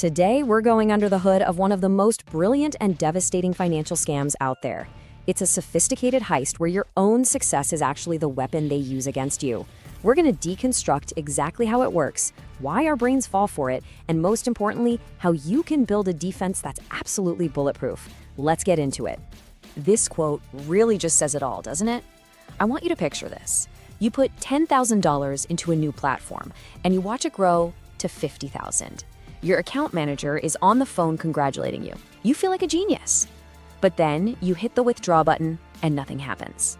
Today, we're going under the hood of one of the most brilliant and devastating financial scams out there. It's a sophisticated heist where your own success is actually the weapon they use against you. We're going to deconstruct exactly how it works, why our brains fall for it, and most importantly, how you can build a defense that's absolutely bulletproof. Let's get into it. This quote really just says it all, doesn't it? I want you to picture this. You put $10,000 into a new platform, and you watch it grow to $50,000. Your account manager is on the phone congratulating you. You feel like a genius. But then you hit the withdraw button and nothing happens.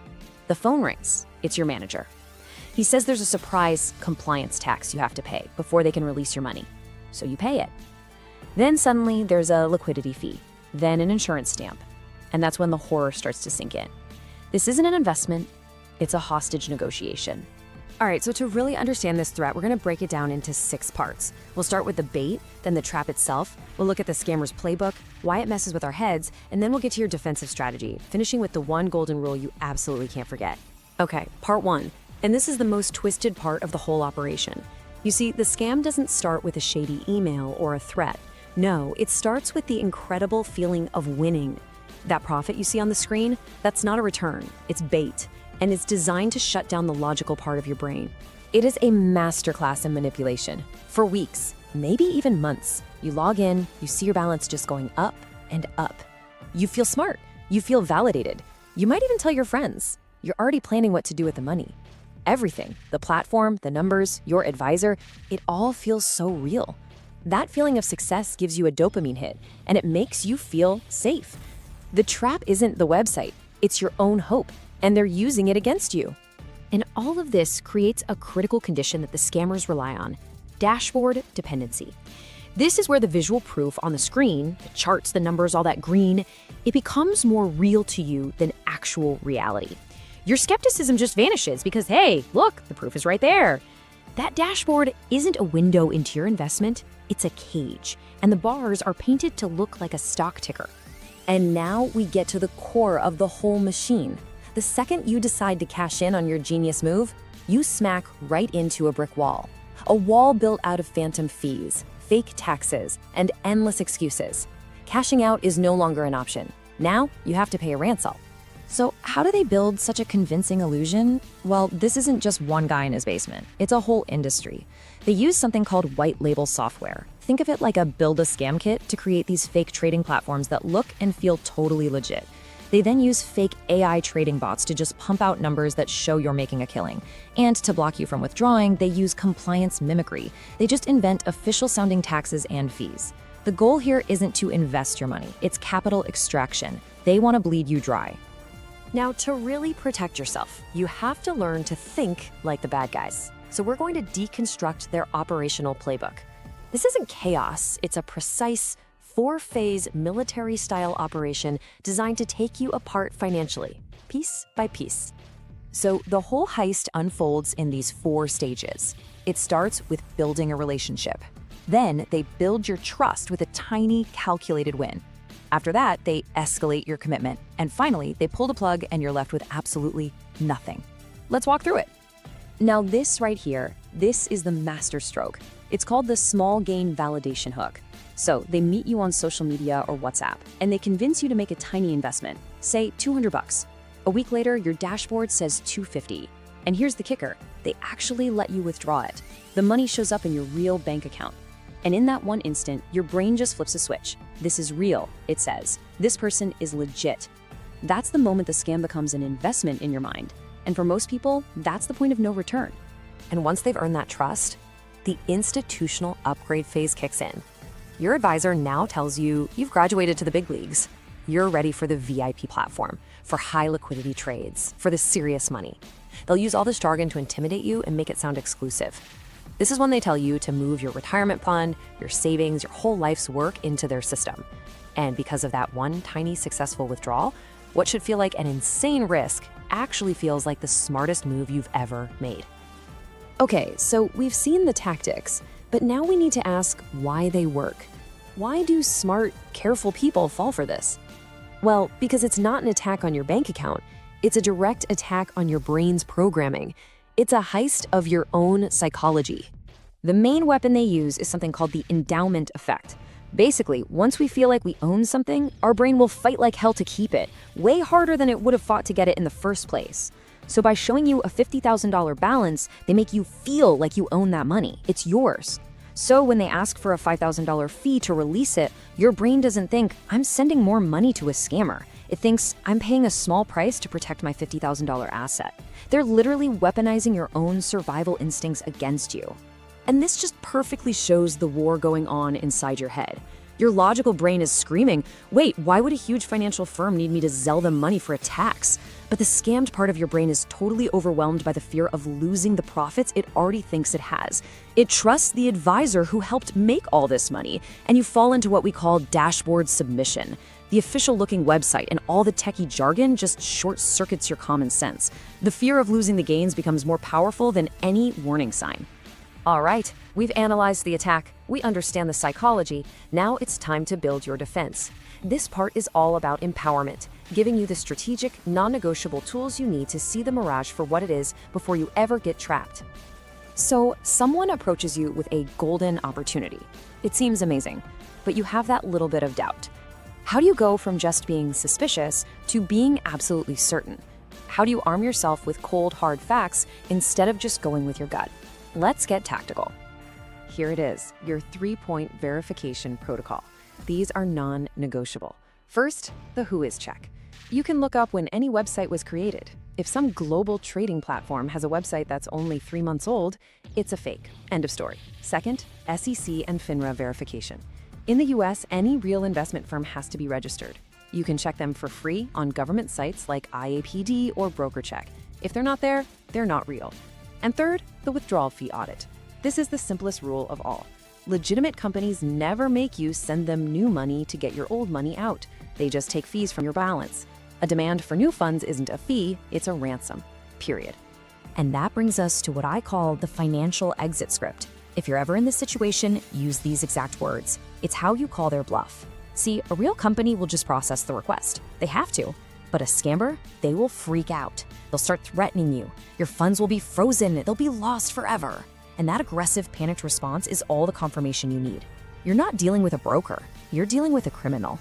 The phone rings. It's your manager. He says there's a surprise compliance tax you have to pay before they can release your money. So you pay it. Then suddenly there's a liquidity fee, then an insurance stamp. And that's when the horror starts to sink in. This isn't an investment, it's a hostage negotiation. All right, so to really understand this threat, we're going to break it down into 6 parts. We'll start with the bait, then the trap itself. We'll look at the scammer's playbook, why it messes with our heads, and then we'll get to your defensive strategy, finishing with the one golden rule you absolutely can't forget. Okay, part 1. And this is the most twisted part of the whole operation. You see, the scam doesn't start with a shady email or a threat. No, it starts with the incredible feeling of winning. That profit you see on the screen, that's not a return, it's bait. And it's designed to shut down the logical part of your brain. It is a masterclass in manipulation. For weeks, maybe even months, you log in, you see your balance just going up and up. You feel smart, you feel validated. You might even tell your friends. You're already planning what to do with the money. Everything, the platform, the numbers, your advisor, it all feels so real. That feeling of success gives you a dopamine hit, and it makes you feel safe. The trap isn't the website, it's your own hope. And they're using it against you. And all of this creates a critical condition that the scammers rely on: dashboard dependency. This is where the visual proof on the screen, the charts, the numbers, all that green, it becomes more real to you than actual reality. Your skepticism just vanishes because, hey, look, the proof is right there. That dashboard isn't a window into your investment, it's a cage, and the bars are painted to look like a stock ticker. And now we get to the core of the whole machine. The second you decide to cash in on your genius move, you smack right into a brick wall. A wall built out of phantom fees, fake taxes, and endless excuses. Cashing out is no longer an option. Now you have to pay a ransom. So how do they build such a convincing illusion? Well, this isn't just one guy in his basement. It's a whole industry. They use something called white label software. Think of it like a build-a-scam kit to create these fake trading platforms that look and feel totally legit. They then use fake AI trading bots to just pump out numbers that show you're making a killing. And to block you from withdrawing, they use compliance mimicry. They just invent official-sounding taxes and fees. The goal here isn't to invest your money, it's capital extraction. They want to bleed you dry. Now, to really protect yourself, you have to learn to think like the bad guys. So we're going to deconstruct their operational playbook. This isn't chaos, it's a precise, 4-phase military-style operation designed to take you apart financially, piece by piece. So the whole heist unfolds in these 4 stages. It starts with building a relationship. Then they build your trust with a tiny, calculated win. After that, they escalate your commitment. And finally, they pull the plug and you're left with absolutely nothing. Let's walk through it. Now this right here, this is the master stroke. It's called the small gain validation hook. So they meet you on social media or WhatsApp, and they convince you to make a tiny investment, say $200. A week later, your dashboard says $250. And here's the kicker, they actually let you withdraw it. The money shows up in your real bank account. And in that one instant, your brain just flips a switch. This is real, it says. This person is legit. That's the moment the scam becomes an investment in your mind. And for most people, that's the point of no return. And once they've earned that trust, the institutional upgrade phase kicks in. Your advisor now tells you you've graduated to the big leagues. You're ready for the VIP platform, for high liquidity trades, for the serious money. They'll use all this jargon to intimidate you and make it sound exclusive. This is when they tell you to move your retirement fund, your savings, your whole life's work into their system. And because of that one tiny successful withdrawal, what should feel like an insane risk actually feels like the smartest move you've ever made. Okay, so we've seen the tactics, but now we need to ask why they work. Why do smart, careful people fall for this? Well, because it's not an attack on your bank account. It's a direct attack on your brain's programming. It's a heist of your own psychology. The main weapon they use is something called the endowment effect. Basically, once we feel like we own something, our brain will fight like hell to keep it, way harder than it would have fought to get it in the first place. So by showing you a $50,000 balance, they make you feel like you own that money. It's yours. So when they ask for a $5,000 fee to release it, your brain doesn't think, I'm sending more money to a scammer. It thinks, I'm paying a small price to protect my $50,000 asset. They're literally weaponizing your own survival instincts against you. And this just perfectly shows the war going on inside your head. Your logical brain is screaming, wait, why would a huge financial firm need me to sell them money for a tax? But the scammed part of your brain is totally overwhelmed by the fear of losing the profits it already thinks it has. It trusts the advisor who helped make all this money, and you fall into what we call dashboard submission. The official-looking website and all the techie jargon just short-circuits your common sense. The fear of losing the gains becomes more powerful than any warning sign. All right, we've analyzed the attack, we understand the psychology, now it's time to build your defense. This part is all about empowerment, giving you the strategic, non-negotiable tools you need to see the mirage for what it is before you ever get trapped. So, someone approaches you with a golden opportunity. It seems amazing, but you have that little bit of doubt. How do you go from just being suspicious to being absolutely certain? How do you arm yourself with cold, hard facts instead of just going with your gut? Let's get tactical. Here it is, your 3-point verification protocol. These are non-negotiable. First, the who is check. You can look up when any website was created. If some global trading platform has a website that's only 3 months old, it's a fake. End of story. Second, SEC and FINRA verification. In the US, any real investment firm has to be registered. You can check them for free on government sites like IAPD or BrokerCheck. If they're not there, they're not real. And third, the withdrawal fee audit. This is the simplest rule of all. Legitimate companies never make you send them new money to get your old money out. They just take fees from your balance. A demand for new funds isn't a fee, it's a ransom. Period. And that brings us to what I call the financial exit script. If you're ever in this situation, use these exact words. It's how you call their bluff. See, a real company will just process the request. They have to. But a scammer, they will freak out. They'll start threatening you. Your funds will be frozen. They'll be lost forever. And that aggressive, panicked response is all the confirmation you need. You're not dealing with a broker. You're dealing with a criminal.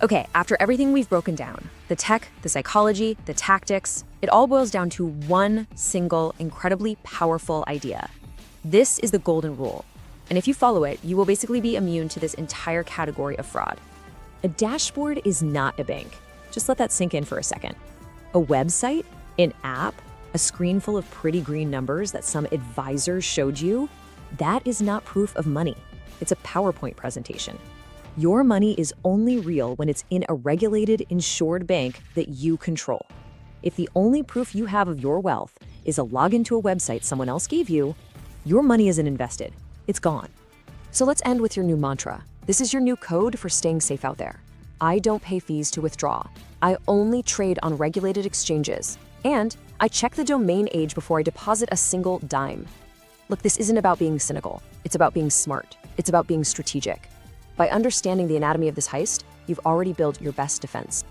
Okay, after everything we've broken down, the tech, the psychology, the tactics, it all boils down to one single, incredibly powerful idea. This is the golden rule. And if you follow it, you will basically be immune to this entire category of fraud. A dashboard is not a bank. Just let that sink in for a second. A website, an app, a screen full of pretty green numbers that some advisor showed you, that is not proof of money. It's a PowerPoint presentation. Your money is only real when it's in a regulated, insured bank that you control. If the only proof you have of your wealth is a login to a website someone else gave you, your money isn't invested. It's gone. So let's end with your new mantra. This is your new code for staying safe out there. I don't pay fees to withdraw. I only trade on regulated exchanges. And I check the domain age before I deposit a single dime. Look, this isn't about being cynical. It's about being smart. It's about being strategic. By understanding the anatomy of this heist, you've already built your best defense.